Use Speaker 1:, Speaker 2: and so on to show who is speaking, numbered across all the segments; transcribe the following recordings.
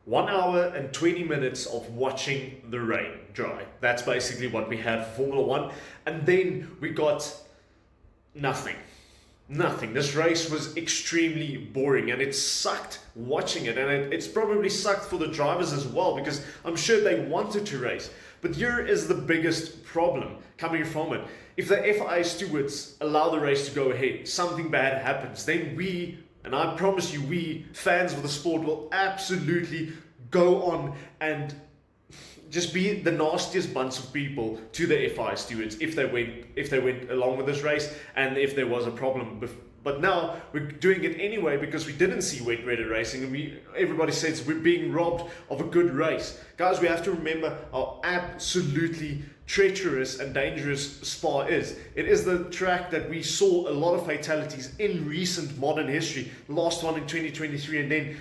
Speaker 1: 1 hour and 20 minutes of watching the rain dry. That's basically what we had for Formula One. And then we got nothing. Nothing. This race was extremely boring and it sucked watching it. And it's probably sucked for the drivers as well because I'm sure they wanted to race. But here is the biggest problem coming from it. If the FIA stewards allow the race to go ahead, something bad happens, then we, and I promise you, we fans of the sport will absolutely go on and just be the nastiest bunch of people to the FI stewards if they went along with this race and if there was a problem. But now we're doing it anyway because we didn't see wet weather racing, and everybody says we're being robbed of a good race. Guys, we have to remember how absolutely treacherous and dangerous Spa is. It is the track that we saw a lot of fatalities in recent modern history. The last one in 2023 and then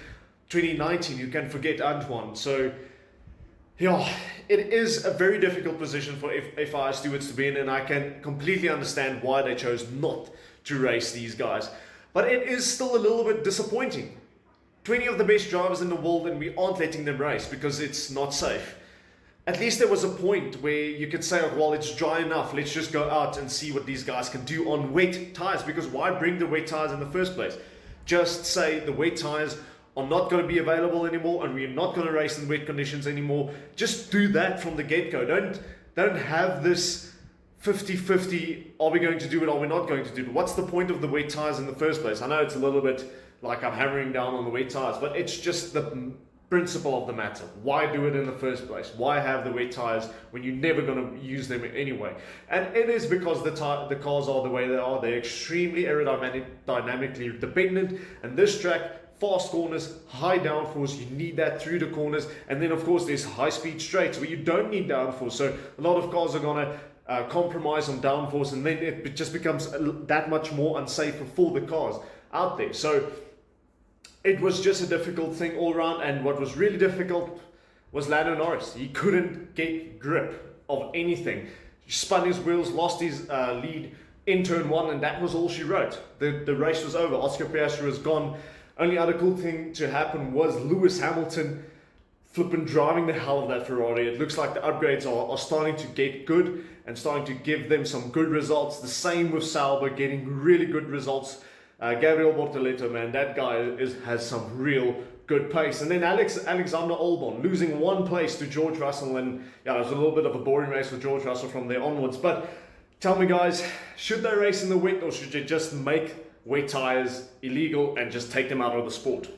Speaker 1: 2019, you can forget Antoine. So yeah, it is a very difficult position for FIA stewards to be in, and I can completely understand why they chose not to race these guys. But it is still a little bit disappointing. 20 of the best drivers in the world and we aren't letting them race because it's not safe. At least there was a point where you could say, oh, well, it's dry enough, let's just go out and see what these guys can do on wet tires, because why bring the wet tires in the first place? Just say the wet tires are not going to be available anymore and we're not going to race in wet conditions anymore. Just do that from the get-go. Don't have this 50-50, are we going to do it, are we not going to do it? What's the point of the wet tires in the first place? I know it's a little bit like I'm hammering down on the wet tires, but it's just the principle of the matter. Why do it in the first place? Why have the wet tires when you're never going to use them anyway? And it is because the cars are the way they are. They're extremely aerodynamically dependent, and this track, fast corners, high downforce, you need that through the corners. And then of course there's high speed straights where you don't need downforce, so a lot of cars are going to compromise on downforce, and then it just becomes that much more unsafe for the cars out there. So it was just a difficult thing all around, and what was really difficult was Lando Norris. He couldn't get grip of anything. He spun his wheels, lost his lead in turn one, and that was all she wrote. The race was over. Oscar Piastri was gone. Only other cool thing to happen was Lewis Hamilton flipping driving the hell of that Ferrari. It looks like the upgrades are starting to get good and starting to give them some good results. The same with Sauber, getting really good results. Gabriel Bortoleto, man, that guy has some real good pace. And then Alexander Albon losing one place to George Russell, and yeah, it was a little bit of a boring race for George Russell from there onwards. But tell me, guys, should they race in the wet, or should they just make wet tires illegal and just take them out of the sport?